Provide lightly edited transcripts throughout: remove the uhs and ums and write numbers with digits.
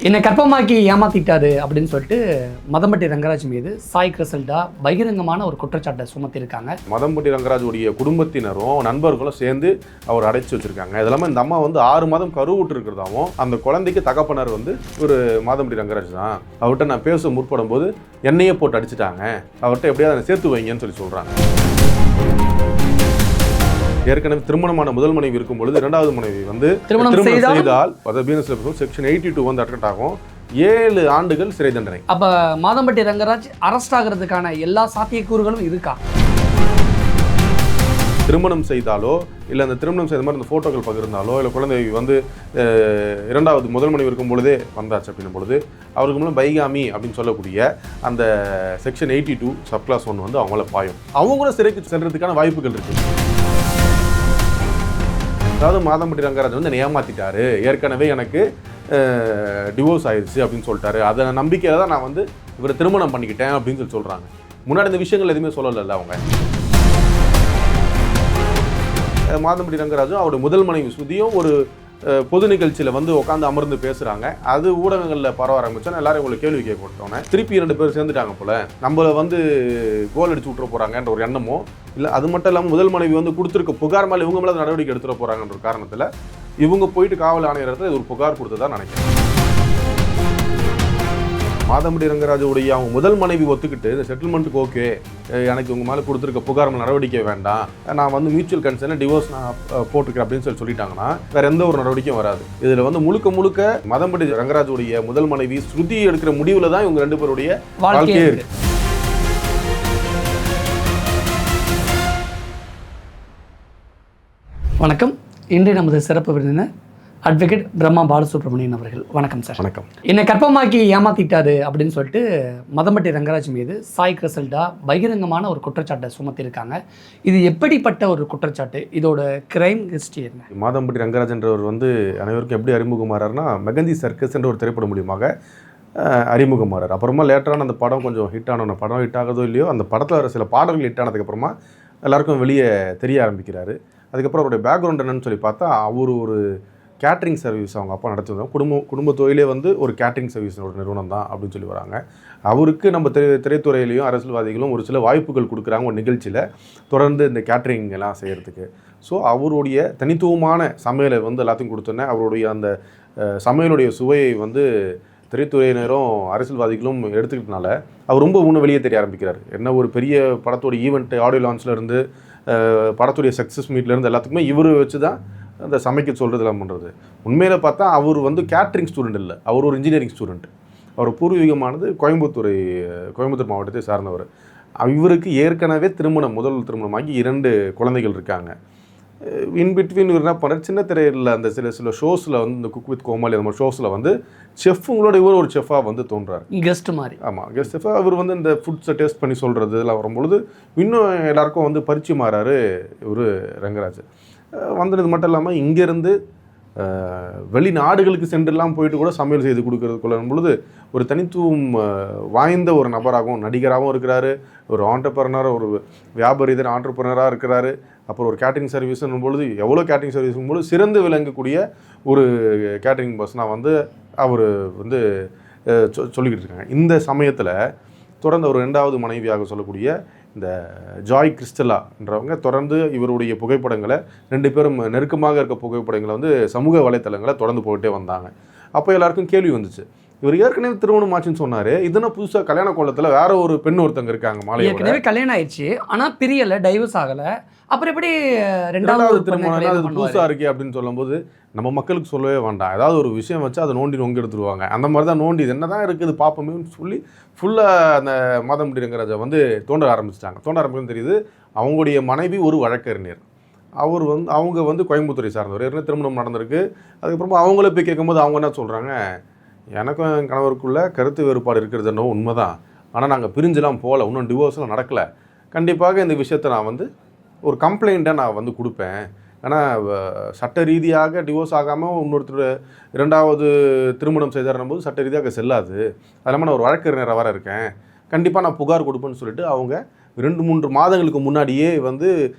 என்னை கற்பமாக்கி ஏமாத்திட்டாரு அப்படின்னு சொல்லிட்டு மதம்பட்டி ரங்கராஜ் மீது சாய் கிறிசல்டா பகிரங்கமான ஒரு குற்றச்சாட்டை சுமத்திருக்காங்க. மதம்பட்டி ரங்கராஜுடைய குடும்பத்தினரும் நண்பர்களும் சேர்ந்து அவர் அடைச்சி வச்சிருக்காங்க. இதெல்லாமே இந்த அம்மா வந்து 6 மாதம் கருவுட்டு இருக்கிறதாவும் அந்த குழந்தைக்கு தகப்பனர் வந்து ஒரு மதம்பட்டி ரங்கராஜ் தான். அவர்கிட்ட நான் பேச முற்படும் போது என்னையே போட்டு அடிச்சுட்டாங்க, அவர்கிட்ட எப்படியாவது அதை சேர்த்து வைங்கன்னு சொல்கிறாங்க. ஏற்கனவே திருமணமான முதல் மனைவி இருக்கும் பொழுது இரண்டாவது மனைவி வந்து திருமணம் செய்தால் செக்ஷன் 82 வந்து அட்கட் ஆகும். 7 ஆண்டுகள் சிறை தண்டனை. அப்ப மாதம்பட்டி ரங்கராஜ் அரெஸ்ட் ஆகிறதுக்கான எல்லா சாத்தியக்கூறுகளும் இருக்கா? திருமணம் செய்தாலோ இல்லை அந்த திருமணம் செய்த மாதிரி அந்த ஃபோட்டோக்கள் பகிர்ந்தாலோ இல்லை குழந்தை வந்து முதல் மனைவி இருக்கும் பொழுதே வந்தாச்சு அப்படின்னும் பொழுது அவருக்கு மூலம் பைகாமி அப்படின்னு சொல்லக்கூடிய அந்த செக்ஷன் 82 சப்கிளாஸ் 1 வந்து அவங்கள பாயும். அவங்களும் சிறைக்கு செல்றதுக்கான வாய்ப்புகள் இருக்குது. அதாவது மாதம்பட்டி ரங்கராஜ் வந்து ஏமாத்திட்டாரு, ஏற்கனவே எனக்கு டிவோர்ஸ் ஆயிடுச்சு அப்படின்னு சொல்லிட்டாரு, அதை நம்பிக்கையில் தான் நான் வந்து இவரை திருமணம் பண்ணிக்கிட்டேன் அப்படின்னு சொல்கிறாங்க. முன்னாடி இந்த விஷயங்கள் எதுவுமே சொல்லலைல்ல அவங்க. மாதம்பட்டி ரங்கராஜும் அவருடைய முதல் மனைவி சுதியும் ஒரு பொது நிகழ்ச்சியில் வந்து உட்காந்து அமர்ந்து பேசுகிறாங்க. அது ஊடகங்களில் பரவ ஆரம்பிச்சோன்னா எல்லாரும் உங்களுக்கு கேள்வி கேட்க கொடுத்தோன்னே திருப்பி 2 பேர் சேர்ந்துட்டாங்க போல், நம்மளை வந்து கோல் அடிச்சு விட்டுற போகிறாங்கன்ற ஒரு எண்ணமோ இல்லை, அது மட்டும் இல்லாமல் முதல் மனைவி வந்து கொடுத்துருக்க புகார் மேலே இவங்க மேலே நடவடிக்கை எடுத்துட போகிறாங்கன்ற ஒரு காரணத்தில் இவங்க போயிட்டு காவல் ஆணையரத்தில் இது ஒரு புகார் கொடுத்ததான் நினைக்கிறேன். மாதம்பட்டி ரங்கராஜுடைய அவங்க முதல் மனைவி ஒத்துக்கிட்டு இந்த செட்டில்மெண்ட்டுக்கு ஓகே, எனக்கு உங்கள் மேலே கொடுத்துருக்க புகார் மேலே நடவடிக்கை வேண்டாம், நான் வந்து மியூச்சுவல் கன்சர்ன் டிவோர்ஸ் நான் போட்டிருக்கேன் அப்படின்னு சொல்லிட்டாங்கன்னா வேறு எந்த ஒரு நடவடிக்கையும் வராது. இதில் வந்து முழுக்க மாதம்பட்டி ரங்கராஜுடைய முதல் மனைவி ஸ்ருதி எடுக்கிற முடிவில் தான் இவங்க 2 பேருடைய வாழ்க்கையே இருக்கு. வணக்கம். இன்றைய நமது சிறப்பு விருந்தினர் அட்வொகேட் பிரம்மா பாலசுப்ரமணியன் அவர்கள். வணக்கம் சார். வணக்கம். என்னை கற்பமாக்கி ஏமாத்திட்டாரு அப்படின்னு சொல்லிட்டு மதம்பட்டி ரங்கராஜ் மீது சாய் கிறிசல்டா பகிரங்கமான ஒரு குற்றச்சாட்டை சுமத்திருக்காங்க. இது எப்படிப்பட்ட ஒரு குற்றச்சாட்டு? இதோட கிரைம் ஹிஸ்டரி என்ன? மாதம்பட்டி ரங்கராஜ் என்றவர் வந்து அனைவருக்கும் எப்படி அறிமுகமாறாருன்னா மெகந்தி சர்க்கஸ் என்ற ஒரு திரைப்படம் மூலியமாக அறிமுகமாறார். அப்புறமா லேட்டரான அந்த படம் கொஞ்சம் ஹிட் ஆனோன்னு, படம் ஹிட் ஆகுதோ இல்லையோ அந்த படத்தில் வர சில பாடல்கள் ஹிட் ஆனதுக்கப்புறமா எல்லாருக்கும் வெளியே தெரிய ஆரம்பிக்கிறாரு. அதுக்கப்புறம் அவருடைய பேக்ரவுண்ட் என்னன்னு சொல்லி பார்த்தா அவர் ஒரு கேட்ரிங் சர்வீஸ் அவங்க அப்பா நடத்துவாங்க. குடும்ப தொழிலே வந்து ஒரு கேட்ரிங் சர்வீஸ் ஒரு நிறுவனம் தான் அப்படின்னு சொல்லி வராங்க. அவருக்கு நம்ம திரைத்துறையிலையும் அரசியல்வாதிகளும் ஒரு சில வாய்ப்புகள் கொடுக்குறாங்க ஒரு நிகழ்ச்சியில் தொடர்ந்து இந்த கேட்ரிங் எல்லாம் செய்கிறதுக்கு. ஸோ அவருடைய தனித்துவமான சமையலை வந்து எல்லாத்தையும் கொடுத்தோன்னே அவருடைய அந்த சமையலுடைய சுவையை வந்து திரைத்துறையினரும் அரசியல்வாதிகளும் எடுத்துக்கிட்டனால அவர் ரொம்ப இன்னும் வெளியே தெரிய ஆரம்பிக்கிறார். என்ன ஒரு பெரிய படத்தோட ஈவெண்ட் ஆடியோ லான்ச்லேருந்து படத்துடைய சக்ஸஸ் மீட்லேருந்து எல்லாத்துக்குமே இவர் வச்சு தான் அந்த சமைக்க சொல்கிறது எல்லாம் பண்ணுறது. உண்மையில் பார்த்தா அவர் வந்து கேட்ரிங் ஸ்டூடெண்ட் இல்லை, அவர் ஒரு இன்ஜினியரிங் ஸ்டூடெண்ட். அவர் பூர்வீகமானது கோயம்புத்தூர் மாவட்டத்தை சார்ந்தவர். இவருக்கு ஏற்கனவே முதல் திருமணமாகி 2 குழந்தைகள் இருக்காங்க. இன்பிட்வீன் இவர் என்ன பண்ணுறாரு, சின்ன திரையில் அந்த சில ஷோஸில் வந்து இந்த குக் வித் கோமாளி அந்த மாதிரி ஷோஸில் வந்து செஃப்புங்களோட இவர் ஒரு செஃபாக வந்து தோன்றாரு, கெஸ்ட் மாதிரி. ஆமாம், கெஸ்ட் செஃபாக அவர் வந்து இந்த ஃபுட்ஸை டேஸ்ட் பண்ணி சொல்கிறது இதெல்லாம் வரும்பொழுது இன்னும் எல்லாருக்கும் வந்து பரிச்சயமாறாரு இவர் ரங்கராஜ். வந்தது மட்டும் இல்லாமல் இங்கேருந்து வெளிநாடுகளுக்கு சென்றுலாம் போயிட்டு கூட சமையல் செய்து கொடுக்கறதுக்குள்ளும் பொழுது ஒரு தனித்துவம் வாய்ந்த ஒரு நபராகவும் நடிகராகவும் இருக்கிறாரு, ஒரு ஆண்டர்பிரனர், ஒரு வியாபாரி இதர் ஆண்டர்பிரனராக இருக்கிறாரு. அப்புறம் ஒரு கேட்ரிங் சர்வீஸ்னும் பொழுது எவ்வளோ கேட்ரிங் சர்வீஸும் பொழுது சிறந்து விளங்கக்கூடிய ஒரு கேட்ரிங் பர்சனாக வந்து அவர் வந்து சொல்லிக்கிட்டு இருக்காங்க. இந்த சமயத்தில் தொடர்ந்து ஒரு 2வது மனைவியாக சொல்லக்கூடிய இந்த ஜாய் கிறிஸ்டலான்றவங்க தொடர்ந்து இவருடைய புகைப்படங்களை 2 பேரும் நெருக்கமாக இருக்க புகைப்படங்களை வந்து சமூக வலைத்தளங்களை தொடர்ந்து போயிட்டே வந்தாங்க. அப்போ எல்லாருக்கும் கேள்வி வந்துச்சு, இவர் ஏற்கனவே திருமணம் ஆச்சுன்னு சொன்னார், இதுனா புதுசாக கல்யாண கோலத்தில் வேற ஒரு பெண் ஒருத்தங்க இருக்காங்க, மாலை ஏற்கனவே கல்யாணம் ஆயிடுச்சு ஆனால் பிரியலை, டைவர்ஸ் ஆகலை, அப்புறம் எப்படி 2வது திருமணம் அது புதுசாக இருக்கே அப்படின்னு சொல்லும்போது நம்ம மக்களுக்கு சொல்லவே வேண்டாம், ஏதாவது ஒரு விஷயம் வச்சு அதை நோண்டி எடுத்துருவாங்க. அந்த மாதிரி தான் நோண்டி என்ன தான் இருக்குது பார்ப்போமேன்னு சொல்லி ஃபுல்லாக அந்த மாதம்பட்டி ரங்கராஜை வந்து தோண்ட ஆரம்பிச்சுன்னு தெரியுது. அவங்களுடைய மனைவி ஒரு வழக்கறிஞர், அவங்க வந்து கோயம்புத்தூரை சார்ந்தவர், ஏற்கனவே திருமணம் நடந்திருக்கு. அதுக்கப்புறமா அவங்கள போய் கேட்கும்போது அவங்க என்ன சொல்கிறாங்க, எனக்கும் என் கணவருக்குள்ள கருத்து வேறுபாடு இருக்கிறது என்னவோ உண்மைதான், ஆனால் நாங்கள் பிரிஞ்செலாம் போகல, இன்னும் டிவோர்ஸ்லாம் நடக்கலை, கண்டிப்பாக இந்த விஷயத்தை நான் வந்து ஒரு கம்ப்ளைண்ட்டாக நான் வந்து கொடுப்பேன், ஆனால் சட்ட ரீதியாக டிவோர்ஸ் ஆகாமல் இன்னொருத்தர் 2வது திருமணம் செய்தாருன்னும் போது சட்ட ரீதியாக செல்லாது, அது இல்லாமல் நான் ஒரு வழக்கறிஞராக வர இருக்கேன், கண்டிப்பாக நான் புகார் கொடுப்பேன்னு சொல்லிட்டு அவங்க 2-3 மாதங்களுக்கு முன்னாடியே வந்து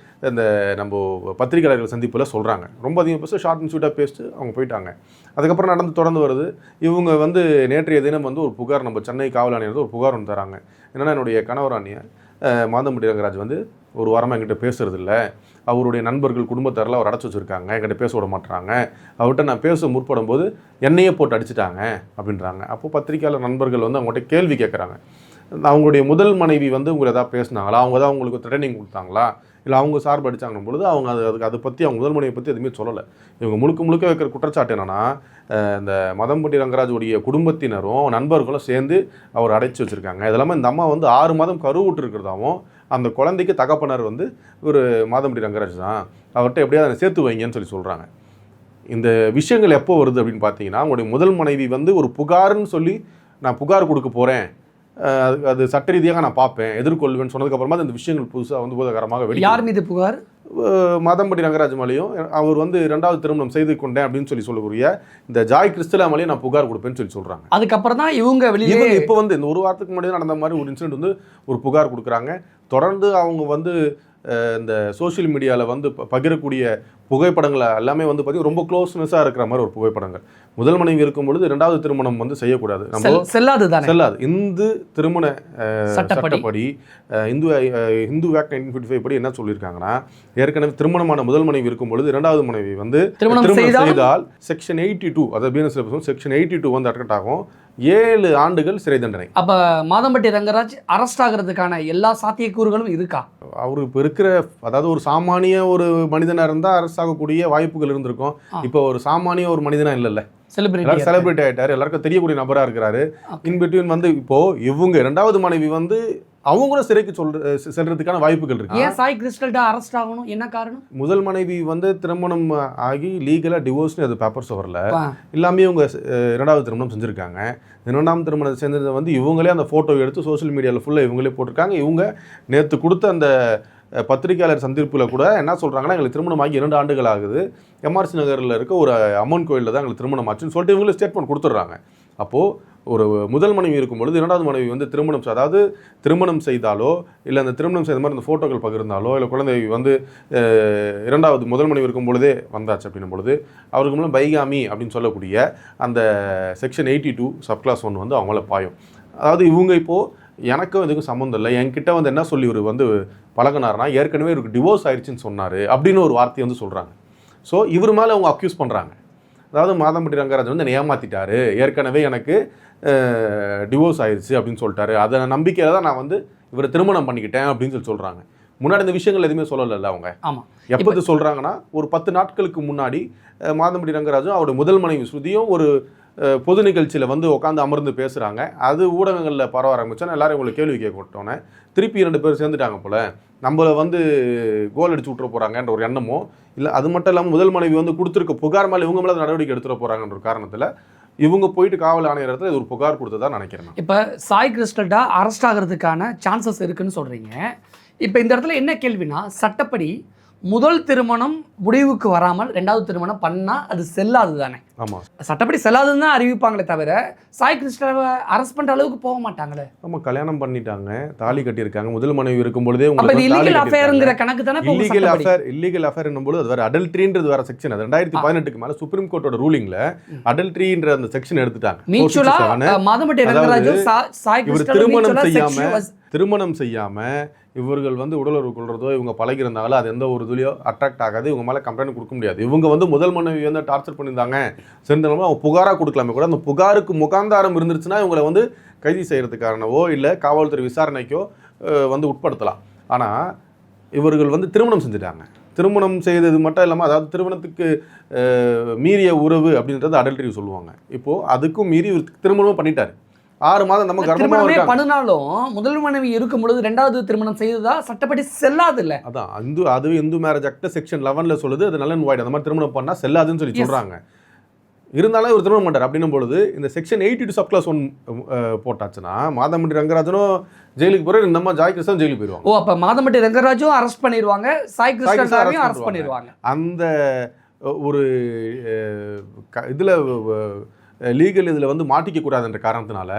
இந்த நம்ம பத்திரிகையாளர்கள் சந்திப்பில் சொல்கிறாங்க. ரொம்ப அதிகம் பேச ஷார்ட் அண்ட் ஸ்வீட்டாக பேசிட்டு அவங்க போயிட்டாங்க. அதுக்கப்புறம் தொடர்ந்து வருது. இவங்க வந்து நேற்றைய தினம் வந்து ஒரு புகார், நம்ம சென்னை காவல் ஆணையர் ஒரு புகார் ஒன்று தராங்க. என்னென்னா, என்னுடைய கணவராணிய மாதம்பட்டி ரங்கராஜ் வந்து ஒரு வாரமாக என்கிட்ட பேசுறது இல்லை, அவருடைய நண்பர்கள் குடும்பத்தாரெல்லாம் அவர் அடைச்சி வச்சுருக்காங்க, என்கிட்ட பேச விட மாட்டுறாங்க, அவர்கிட்ட நான் பேச முற்படும் போது என்னையே போட்டு அடிச்சிட்டாங்க அப்படின்றாங்க. அப்போது பத்திரிகையாளர் நண்பர்கள் வந்து அவங்கள்ட்ட கேள்வி கேட்குறாங்க. அவங்களுடைய முதல் மனைவி வந்து உங்களை எதாவது பேசினாங்களா, அவங்க தான் உங்களுக்கு ட்ரைனிங் கொடுத்தாங்களா, இல்லை அவங்க சார்பு அடித்தாங்கன்னும் பொழுது அவங்க அதை பற்றி அவங்க முதல் மனைவியை பற்றி எதுவுமே சொல்லலை. இவங்க முழுக்க வைக்கிற குற்றச்சாட்டு என்னென்னா, இந்த மாதம்பட்டி ரங்கராஜுடைய குடும்பத்தினரும் நண்பர்களும் சேர்ந்து அவர் அடைச்சி வச்சுருக்காங்க. இது இல்லாமல் இந்த அம்மா வந்து 6 மாதம் கருவுற்று இருக்கிறதாவும், அந்த குழந்தைக்கு தகப்பனர் வந்து ஒரு மாதம்பட்டி ரங்கராஜ் தான், அவர்கிட்ட எப்படியாவது அதை சேர்த்து வைங்கன்னு சொல்கிறாங்க. இந்த விஷயங்கள் எப்போ வருது அப்படின்னு பார்த்தீங்கன்னா, அவங்களுடைய முதல் மனைவி வந்து ஒரு புகார்னு சொல்லி நான் புகார் கொடுக்க போகிறேன், அது சட்ட ரீதியாக நான் பார்ப்பேன், எதிர்கொள்வேன்னு சொன்னதுக்கப்புறமா இந்த விஷயங்கள் புதுசாக வந்து பூதகரமாக வெளியே. யார் மீது புகார்? மாதம்பட்டி ரங்கராஜ் மேலேயும், அவர் வந்து 2வது திருமணம் செய்து கொண்டேன் அப்படின்னு சொல்லக்கூடிய இந்த ஜாய் கிறிஸ்டலா மேலேயும் நான் புகார் கொடுப்பேன்னு சொல்கிறாங்க. அதுக்கப்புறம் தான் இவங்க வெளியே இப்போ வந்து இந்த 1 வாரத்துக்கு முன்னாடி நடந்த மாதிரி ஒரு இன்சிடென்ட் வந்து ஒரு புகார் கொடுக்குறாங்க. தொடர்ந்து அவங்க வந்து இந்த சோஷியல் மீடியாவில் வந்து பகிரக்கூடிய புகைப்படங்களை எல்லாமே வந்து பார்த்தீங்கன்னா ரொம்ப க்ளோஸ்னஸாக இருக்கிற மாதிரி ஒரு புகைப்படங்கள். முதல் மனைவி இருக்கும் பொழுது 2வது திருமணம் வந்து செய்யக்கூடாது, நம்ம செல்லாது. இந்து திருமண சட்டப்படி இந்து ஆக்ட் 1955 படி என்ன சொல்லியிருக்காங்கன்னா, ஏற்கனவே திருமணமான முதல் மனைவி இருக்கும் பொழுது 2வது மனைவி வந்து திருமணம் செய்தால் செக்ஷன் 82, அதாவது பிஎன்எஸ் செக்ஷன் 82 வந்து அட்ராக்ட் ஆகும், 7 ஆண்டுகள் சிறை தண்டனை. அப்ப மாதம்பட்டி ரங்கராஜ் அரெஸ்ட் ஆகிறதுக்கான எல்லா சாத்தியக்கூறுகளும் இருக்கா? அவரு இப்போ இருக்கிற, அதாவது ஒரு சாமானிய ஒரு மனிதனாக இருந்தால் அரெஸ்ட் ஆகக்கூடிய வாய்ப்புகள் இருந்திருக்கும். இப்போ ஒரு சாமானிய ஒரு மனிதனா இல்லைல்ல, செலிபிரிட்டி ஆகிட்டாரு, எல்லாருக்கும் தெரியக்கூடிய நபராக இருக்கிறாரு. இன்பிட்வீன் வந்து இப்போ இவங்க 2வது மனைவி வந்து அவங்க கூட சிறைக்கு செல்றதுக்கான வாய்ப்புகள் இருக்கு. ஏன் சாய் கிறிஸ்டல்டா அரெஸ்ட் ஆகணும், என்ன காரணம்? முதல் மனைவி வந்து திருமணம் ஆகி லீகலா டிவோர்ஸ்னு அது பேப்பர்ஸ் வரல, எல்லாமே இவங்க 2வது திருமணம் செஞ்சுருக்காங்க. 2ஆம் திருமணம் செஞ்சதை வந்து இவங்களே அந்த ஃபோட்டோ எடுத்து சோஷியல் மீடியாவில் ஃபுல்லாக இவங்களே போட்டிருக்காங்க. இவங்க நேற்று கொடுத்த அந்த பத்திரிகையாளர் சந்திப்பில் கூட என்ன சொல்கிறாங்கன்னா, எங்களுக்கு திருமணம் ஆகி 2 ஆண்டுகள் ஆகுது, எம்ஆர்சி நகரில் இருக்க ஒரு அம்மன் கோயிலில் தான் எங்களுக்கு திருமணம் ஆச்சுன்னு சொல்லிட்டு இவங்களே ஸ்டேட்மெண்ட் கொடுத்துட்றாங்க. அப்போது ஒரு முதல் மனைவி இருக்கும் பொழுது 2வது மனைவி வந்து திருமணம் செய்தாலோ, இல்லை அந்த திருமணம் செய்த மாதிரி அந்த ஃபோட்டோக்கள் பகிர்ந்தாலோ, இல்லை குழந்தை வந்து 2வது முதல் மனைவி இருக்கும் பொழுதே வந்தாச்சு அப்படின்னும் பொழுது அவருக்கு மூலம் பைகாமி அப்படின்னு சொல்லக்கூடிய அந்த செக்ஷன் 82 சப்கிளாஸ் 1 வந்து அவங்கள பாயும். அதாவது இவங்க இப்போது எனக்கும் இதுக்கும் சம்மந்தம் இல்லை, என்கிட்ட வந்து என்ன சொல்லி இவர் வந்து பழகினார்னா, ஏற்கனவே இவருக்கு டிவோர்ஸ் ஆயிடுச்சுன்னு சொன்னார் அப்படின்னு ஒரு வார்த்தையை வந்து சொல்கிறாங்க. ஸோ இவர் மேலே அவங்க அக்யூஸ் பண்ணுறாங்க. அதாவது மாதம்பட்டி ரங்கராஜ் வந்து என்னை ஏமாற்றிட்டாரு, ஏற்கனவே எனக்கு டிவோர்ஸ் ஆயிடுச்சு அப்படின்னு சொல்லிட்டாரு, அதை நம்பிக்கையில் தான் நான் வந்து இவரை திருமணம் பண்ணிக்கிட்டேன் அப்படின்னு சொல்கிறாங்க. முன்னாடி இந்த விஷயங்கள் எதுவுமே சொல்லலைல்ல அவங்க. ஆமாம், எப்போது சொல்கிறாங்கன்னா, ஒரு 10 நாட்களுக்கு முன்னாடி மாதம்பட்டி ரங்கராஜும் அவருடைய முதல் மனைவி ஸ்ருதியும் ஒரு பொது நிகழ்ச்சியில் வந்து உட்காந்து அமர்ந்து பேசுகிறாங்க. அது ஊடகங்களில் பரவ ஆரம்பிச்சோன்னா எல்லாரும் உங்களுக்கு கேள்வி கேட்கட்டோன்னே திருப்பி 2 பேர் சேர்ந்துட்டாங்க போல், நம்மளை வந்து கோல் அடிச்சு விட்டுற போகிறாங்கன்ற ஒரு எண்ணமோ, இல்லை அது மட்டும் இல்லாமல் முதல் மனைவி வந்து கொடுத்துருக்க புகார் மேலே இவங்க மேலே நடவடிக்கை எடுத்துகிற போகிறாங்கன்ற ஒரு காரணத்தில் இவங்க போயிட்டு காவல் ஆணையர் இடத்துல இது ஒரு புகார் கொடுத்ததா நினைக்கிறேன். இப்போ சாய் கிறிஸ்டல்டா அரெஸ்ட் ஆகிறதுக்கான சான்சஸ் இருக்குன்னு சொல்கிறீங்க. இப்போ இந்த இடத்துல என்ன கேள்வினா, சட்டப்படி முதல் திருமணம் முடிவுக்கு வராமல் 2வது திருமணம் பண்ணால் அது செல்லாது தானே? ஆமாம், சட்டப்படி செல்லாதுன்னு தான் அறிவிப்பாங்களே தவிர சாய் கிறிஸ்டலை அரெஸ்ட் பண்ணுற அளவுக்கு போக மாட்டாங்களே. ஆமாம், கல்யாணம் பண்ணிட்டாங்க, தாலி கட்டியிருக்காங்க, முதல் மனைவி இருக்கும் பொழுதே இல்லீகல் அஃபேருங்கிற கணக்கு தானே. இல்லீகல் அஃபேர் என்னும் பொழுது அது வேறு, அடல்ட்ரின்றது வேறு செக்ஷன். அது 2018க்கு மேலே சுப்ரீம் கோர்ட்டோட ரூலிங்கில் அடல்ட்ரின்ற அந்த செக்ஷன் எடுத்துட்டாங்க. மாதம்பட்டி ரங்கராஜ் சாய் கிறிஸ்டல் திருமணம் செய்யாமல் இவர்கள் வந்து உடலுறவு கொள்றதோ இவங்க பழகிருந்தாங்களோ அது எந்த ஒரு இதுலையோ அட்ராக்ட் ஆகாது, இவங்க மேலே கம்ப்ளைண்ட் கொடுக்க முடியாது. இவங்க வந்து முதல் மனைவி வந்து டார்ச்சர் பண்ணியிருந்தாங்க சேர்ந்தவங்க அவங்க புகாராக கொடுக்கலாமே கூட, அந்த புகாருக்கு முகாந்தாரம் இருந்துருச்சுன்னா இவங்களை வந்து கைது செய்கிறதுக்கானவோ இல்லை காவல்துறை விசாரணைக்கோ வந்து உட்படுத்தலாம். ஆனால் இவர்கள் வந்து திருமணம் செஞ்சுட்டாங்க. திருமணம் செய்தது மட்டும் இல்லாமல், அதாவது திருமணத்துக்கு மீறிய உறவு அப்படின்றது அடல்ட்ரி சொல்லுவாங்க. இப்போது அதுக்கும் மீறி திருமணமும் பண்ணிட்டார். 6 மாதம் நம்ம திருமணமே பண்ணினாலும் முதல் மனைவி இருக்கும் பொழுது 2வது திருமணம் செய்ததா சட்டப்படி செல்லாது இல்லை. அதான் அதுவே இந்து மேரேஜ் ஆக்ட் செக்ஷன் 11 சொல்லுது, அது நல்ல வாய்டு, அந்த மாதிரி திருமணம் பண்ணால் செல்லாதுன்னு சொல்லி சொல்கிறாங்க. இருந்தாலும் ஒரு திருமணம் பண்ணுறார் அப்படின்னும் பொழுது இந்த செக்ஷன் 82 சப்கிளாஸ் 1 போட்டாச்சுன்னா மாதம்பட்டி ரங்கராஜனும் ஜெயிலுக்கு போகிற, இந்த மாதிரி ஜாய் கிருஷ்ணன் ஜெயிலுக்கு போயிடுவாங்க. ஓ, அப்போ மாதம்பட்டி ரங்கராஜும் அரெஸ்ட் பண்ணிடுவாங்க, சாய் கிருஷ்ணன் அரெஸ்ட் பண்ணிடுவாங்க. அந்த ஒரு இதில் லீகல் இதில் வந்து மாட்டிக்க கூடாதுன்ற காரணத்தினால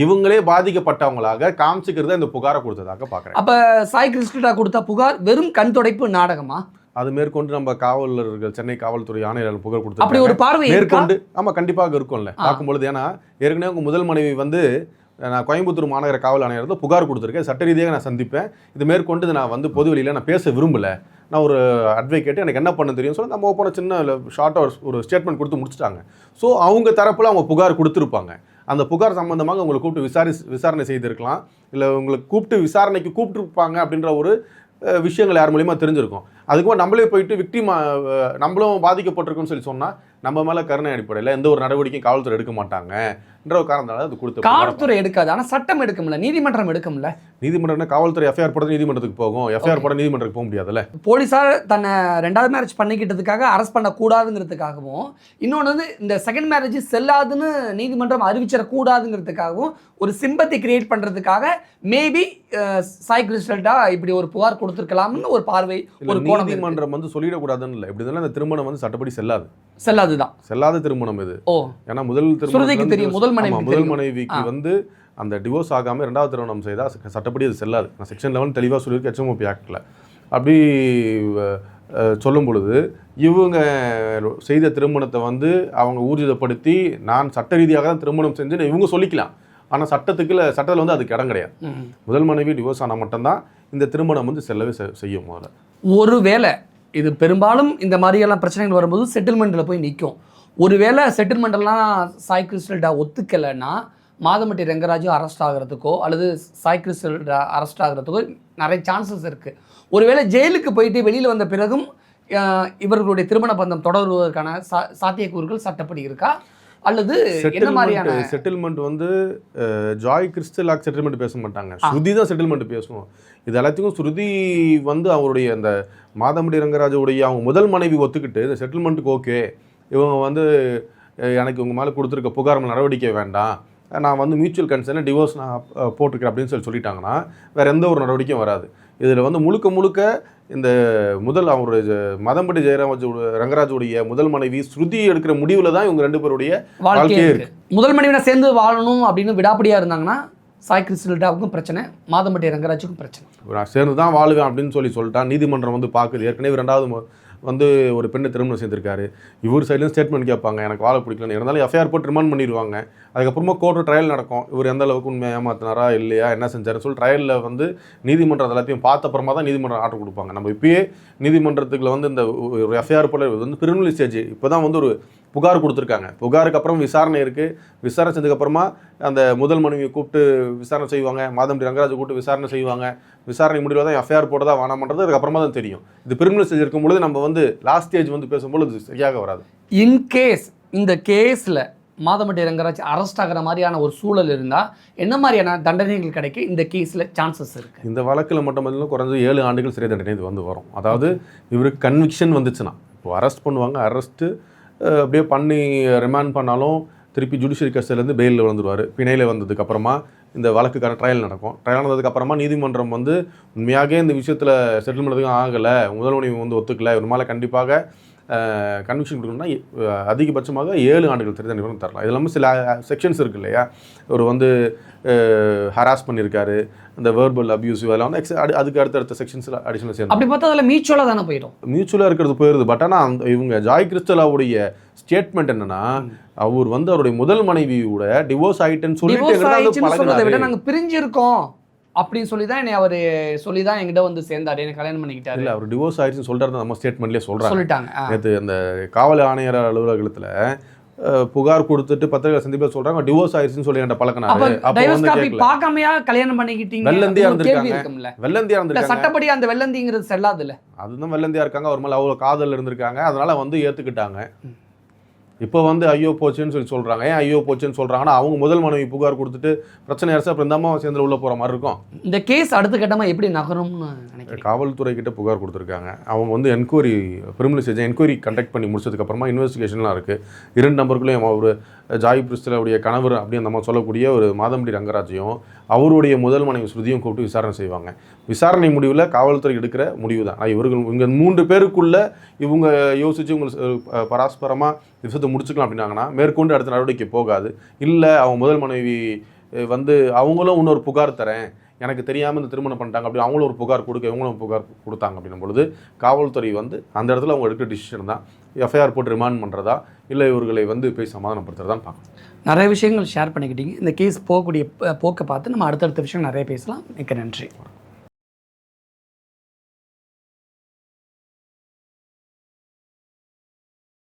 இவங்களே பாதிக்கப்பட்டவங்களாக காமிச்சிக்கிறத இந்த புகாரை கொடுத்ததாக பார்க்குறேன். அப்போ சாய் கிருஷ்ணா கொடுத்த புகார் வெறும் கண் துடைப்பு நாடகமா? அது மேற்கொண்டு நம்ம காவலர்கள் சென்னை காவல்துறை ஆணையர் புகார் கொடுத்து அப்படி ஒரு பார்வை மேற்கொண்டு ஆமாம் கண்டிப்பாக இருக்கும்ல பார்க்கும்பொழுது. ஏன்னா ஏற்கனவே உங்கள் முதல் மனைவி வந்து நான் கோயம்புத்தூர் மாநகர காவல் ஆணையர் புகார் கொடுத்துருக்கேன், சட்ட ரீதியாக நான் சந்திப்பேன், இது மேற்கொண்டு நான் வந்து பொது வெளியில் நான் பேச விரும்பலை, நான் ஒரு அட்வொகேட்டு எனக்கு என்ன பண்ண தெரியும் சொல்லி நம்ம ஓப்பனாக சின்ன ஷார்ட்டாக ஒரு ஸ்டேட்மெண்ட் கொடுத்து முடிச்சிட்டாங்க. ஸோ அவங்க தரப்பில் அவங்க புகார் கொடுத்துருப்பாங்க. அந்த புகார் சம்பந்தமாக உங்களை கூப்பிட்டு விசாரணை செய்திருக்கலாம், இல்லை உங்களுக்கு கூப்பிட்டு விசாரணைக்கு கூப்பிட்டுருப்பாங்க அப்படின்ற ஒரு விஷயங்கள் யார் மூலியமாக தெரிஞ்சிருக்கும். அதுக்கு நம்மளே போயிட்டு விக்டிம் நம்மளும் பாதிக்கப்பட்டிருக்குன்னு சொல்லி சொன்னால் நம்ம மேலே கருணை அடிப்படையில் எந்த ஒரு நடவடிக்கையும் காவல்துறை எடுக்க மாட்டாங்கன்ற ஒரு காரணத்தால் அது கொடுத்து காவல்துறை எடுக்காது, ஆனால் சட்டம் எடுக்கும்ல, நீதிமன்றம் எடுக்கும்ல. நீதிமன்றம் காவல்துறை எஃப்ஐஆர் போட நீதிமன்றத்துக்கு போகும், எஃப்ஐஆர் போட நீதிமன்றத்துக்கு போக முடியாதுல்ல. போலீஸார் தன்னை 2வது மேரேஜ் பண்ணிக்கிட்டதுக்காக அரெஸ்ட் பண்ணக்கூடாதுங்கிறதுக்காகவும், இன்னொன்று வந்து இந்த செகண்ட் மேரேஜ் செல்லாதுன்னு நீதிமன்றம் அறிவிச்சிடக்கூடாதுங்கிறதுக்காகவும் ஒரு சிம்பத்தி கிரியேட் பண்ணுறதுக்காக மேபி சாய் கிருஷ்ணா இப்படி ஒரு புகார் கொடுத்துருக்கலாம்னு ஒரு பார்வை, ஒரு கோணம். நீதிமன்றம் வந்து சொல்லிடக்கூடாதுன்னு இல்லை, இப்படி இருந்தாலும் இந்த திருமணம் வந்து சட்டப்படி செல்லாதுதான், செல்லாத திருமணம் இது. ஏன்னா முதல் மனைவிக்கு வந்து அந்த டிவோர்ஸ் ஆகாம 2வது திருமணம் செய்தா சட்டப்படி அது செல்லாது. நான் செக்ஷன் 11 தெளிவாக சொல்லியிருக்கேன் HMOP ஆக்டில். அப்படி சொல்லும் பொழுது இவங்க செய்த திருமணத்தை வந்து அவங்க ஊர்ஜிதப்படுத்தி நான் சட்ட ரீதியாக தான் திருமணம் செஞ்சு இவங்க சொல்லிக்கலாம். ஆனால் சட்டத்தில் வந்து அதுக்கு இடம் கிடையாது. முதல் மனைவி டிவோர்ஸ் ஆனால் மட்டும்தான் இந்த திருமணம் வந்து செல்லவே செய்யும். முதல்ல ஒருவேளை இது பெரும்பாலும் இந்த மாதிரியெல்லாம் பிரச்சனைகள் வரும்போது செட்டில்மெண்ட்டில் போய் நிற்கும். ஒருவேளை செட்டில்மெண்ட்டெல்லாம் சாய் கிருஷ்ணா ஒத்துக்கலைன்னா மாதம்பட்டி ரங்கராஜு அரெஸ்ட் ஆகிறதுக்கோ அல்லது சாய் கிருஷ்ணா அரெஸ்ட் ஆகிறதுக்கோ நிறைய சான்சஸ் இருக்குது. ஒருவேளை ஜெயிலுக்கு போயிட்டு வெளியில் வந்த பிறகும் இவர்களுடைய திருமண பந்தம் தொடருவதற்கான சாத்தியக்கூறுகள் சட்டப்படி இருக்கா? அல்லது என்ன மாதிரியான செட்டில்மெண்ட் வந்து ஜாய் கிறிஸ்டல் செட்டில்மெண்ட் பேச மாட்டாங்க, ஸ்ருதி தான் செட்டில்மெண்ட் பேசுவோம். இது எல்லாத்துக்கும் ஸ்ருதி வந்து அவருடைய அந்த மாதம்பட்டி ரங்கராஜுடைய அவங்க முதல் மனைவி ஒத்துக்கிட்டு இந்த செட்டில்மெண்ட்டுக்கு ஓகே, இவங்க வந்து எனக்கு உங்கள் மேலே கொடுத்துருக்க புகார் நடவடிக்கை வேண்டாம், நான் வந்து மியூச்சுவல் கன்சர்ன் டிவோர்ஸ் நான் போட்டிருக்கேன் அப்படின்னு சொல்லிட்டாங்கன்னா வேறு எந்த ஒரு நடவடிக்கையும் வராது. இதில் வந்து முழுக்க இந்த அவருடைய மாதம்பட்டி ரங்கராஜுடைய முதல் மனைவி ஸ்ருதி எடுக்கிற முடிவில் தான் இவங்க 2 பேருடைய வாழ்க்கையே இருக்கு. முதல் மனைவியை சேர்ந்து வாழணும் அப்படின்னு விடாப்படியாக இருந்தாங்கன்னா சாய் கிருஷ்ணாவுக்கும் பிரச்சனை, மாதம்பட்டி ரங்கராஜுக்கும் பிரச்சனை. நான் சேர்ந்து தான் வாழுவேன் அப்படின்னு சொல்லிட்டா நீதிமன்றம் வந்து பார்க்குது. ஏற்கனவே 2வது வந்து ஒரு பெண்ணை திருமணம் செய்திருக்காரு, இவர் சைட்லேயும் ஸ்டேட்மெண்ட் கேட்பாங்க, எனக்கு வாழ பிடிக்கலன்னு. இருந்தாலும் எஃப்ஐஆர் போட்டு ரிமாண்ட் பண்ணிடுவாங்க. அதுக்கப்புறமா கோர்ட்டு ட்ரையல் நடக்கும், இவர் எந்த அளவுக்கு உண்மையாக ஏமாத்தினாரா இல்லையா என்ன செஞ்சாருன்னு சொல்லி ட்ரையலில் வந்து நீதிமன்றம் எல்லாத்தையும் பார்த்த அப்புறமா தான் நீதிமன்றம் ஆர்டர் கொடுப்பாங்க. நம்ம இப்பயே நீதிமன்றத்துக்குள்ள வந்து இந்த ஒரு எஃப்ஐஆர் போல வந்து பிரிமினல் ஸ்டேஜ் இப்போ தான் வந்து ஒரு புகார் கொடுத்துருக்காங்க. புகாருக்கு அப்புறம் விசாரணை இருக்குது. விசாரணை செஞ்சதுக்கப்புறமா அந்த முதல் மனைவியை கூப்பிட்டு விசாரணை செய்வாங்க, மாதம்பட்டி ரங்கராஜை கூப்பிட்டு விசாரணை செய்வாங்க. விசாரணை முடிவில் தான் எஃப்ஐஆர் போட்டதா வேணாமன்றது அதுக்கப்புறமா தான் தெரியும். இது பிரிமினல் ஸ்டேஜ் இருக்கும்பொழுது நம்ம வந்து லாஸ்ட் ஸ்டேஜ் வந்து பேசும்போது சரியாக வராது. இன்கேஸ் இந்த கேஸில் மாதம்பட்டி ரங்கராஜ் அரெஸ்ட் ஆகிற மாதிரியான ஒரு சூழல் இருந்தால் என்ன மாதிரியான தண்டனைகள் கிடைக்க இந்த கேஸில் சான்சஸ் இருக்குது? இந்த வழக்கில் மட்டும் குறைஞ்ச 7 ஆண்டுகள் சிறை தண்டனை இது வந்து வரும். அதாவது இவருக்கு கன்விக்ஷன் வந்துச்சுன்னா இப்போ அரெஸ்ட் பண்ணுவாங்க, அரெஸ்ட்டு அப்படியே பண்ணி ரிமாண்ட் பண்ணாலும் திருப்பி ஜுடிஷியரி கஸ்டடியிலேருந்து பெயிலில் வந்துடுவார். பிணையில் வந்ததுக்கப்புறமா இந்த வழக்குக்கான ட்ரையல் நடக்கும். ட்ரையல் நடந்ததுக்கப்புறமா நீதிமன்றம் வந்து உண்மையாகவே இந்த விஷயத்தில் செட்டில் பண்ணுறதுக்கும் ஆகலை, முதல் மனைவி வந்து ஒத்துக்கலை, ஒரு மேலே கண்டிப்பாக கன்விக்ஷன் கொடுக்கணும்னா அதிகபட்சமாக 7 ஆண்டுகள் சிறை தண்டனை தரலாம். இது இல்லாமல் சில செக்ஷன்ஸ் இருக்குது இல்லையா, ஒரு வந்து ஹராஸ் பண்ணியிருக்காரு, இந்த வேர்பல் அபியூஸ் இதெல்லாம் வந்து அதுக்கு அடுத்தடுத்த செக்ஷன்ஸில் அடிஷனல் சேர்ந்து அப்படி பார்த்தா அதில் மியூச்சுவலாக தானே போயிடும். மியூச்சுவலாக இருக்கிறது போயிடுது. பட் ஆனால் அந்த இவங்க ஜாய் கிறிஸ்டலாவுடைய ஸ்டேட்மெண்ட் என்னன்னா, அவர் வந்து அவருடைய முதல் மனைவியோட டிவோர்ஸ் ஆகிட்டுன்னு சொல்லிட்டு விட நாங்கள் பிரிஞ்சிருக்கோம் அப்படின்னு சொல்லி தான் என்னை அவர் சொல்லி தான் என்கிட்ட வந்து சேர்ந்தாரு, எனக்கு கல்யாணம் பண்ணிக்கிட்டாரு. இல்லை, அவர் டிவோர்ஸ் ஆயிடுச்சுன்னு சொல்கிறாரு நம்ம ஸ்டேட்மெண்ட்லேயே சொல்லிட்டாங்க. நேற்று அந்த காவல் ஆணையர் அலுவலகத்தில் புகார் கொடுத்துட்டு பத்திரிகை சந்திப்பில் சொல்றாங்க டிவோர்ஸ் ஆயிடுச்சுன்னு சொல்லி என்கிட்ட பழக்கினாரு. அப்போ வந்து பார்க்காமையா கல்யாணம் பண்ணிக்கிட்டீங்க, வெள்ளந்தியா இருந்திருக்காங்க. வெள்ளந்தியா இருந்திருக்காங்க, சட்டப்படி அந்த வெள்ளந்திங்கிறது செல்லாது இல்லை, அதுதான் வெள்ளந்தியா இருக்காங்க. அவர் மேலே அவ்வளோ காதல் இருந்திருக்காங்க, அதனால வந்து ஏற்றுக்கிட்டாங்க. இப்போ வந்து ஐயோ போச்சுன்னு சொல்கிறாங்க. ஏன் ஐயோ போச்சுன்னு சொல்கிறாங்கன்னா, அவங்க முதல் மனைவி புகார் கொடுத்துட்டு பிரச்சனை அரசு அப்புறம் இந்த அம்மா சேர்ந்து உள்ள போகிற மாதிரி இருக்கும். இந்த கேஸ் அடுத்த கட்டமாக எப்படி நகரும்னு நினைக்கிறேன். காவல்துறை கிட்ட புகார் கொடுத்துருக்காங்க. அவங்க வந்து என்கொயரி பிரிமினல் ஸ்டேஜ் என்கொயரி கண்டக்ட் பண்ணி முடிச்சதுக்கப்புறமா இன்வெஸ்டிகேஷன்லாம் இருக்குது. 2 நபர்களும் ஒரு ஜாய் பிரிஸ்டலுடைய கணவர் அப்படின்னு நம்ம சொல்லக்கூடிய ஒரு மாதம்பட்டி ரங்கராஜையும் அவருடைய முதல் மனைவி ஸ்ருதியும் கூப்பிட்டு விசாரணை செய்வாங்க. விசாரணை முடிவில் காவல்துறை எடுக்கிற முடிவு தான். இவங்க 3 பேருக்குள்ள இவங்க யோசிச்சு பரஸ்பரமாக விஷயத்தை முடிச்சுக்கலாம் அப்படின்னாங்கன்னா மேற்கொண்டு அடுத்த நடவடிக்கை போகாது. இல்லை அவங்க முதல் மனைவி வந்து அவங்களும் இன்னொரு புகார் தரேன், எனக்கு தெரியாமல் இந்த திருமணம் பண்ணிட்டாங்க அப்படி அவங்களும் ஒரு புகார் கொடுக்க இவங்களும் புகார் கொடுத்தாங்க அப்படின்னும் பொழுது காவல்துறை வந்து அந்த இடத்துல அவங்க எடுக்கிற டிசிஷன் தான் எஃப்ஐஆர் போட்டு ரிமாண்ட் பண்ணுறதா இல்லை இவர்களை வந்து போய் சமாதானப்படுத்துறதான்னு பார்க்கணும். நிறைய விஷயங்கள் ஷேர் பண்ணிக்கிட்டீங்க. இந்த கேஸ் போகக்கூடிய போக்கை பார்த்து நம்ம அடுத்தடுத்த விஷயம் நிறைய பேசலாம். மிக்க நன்றி.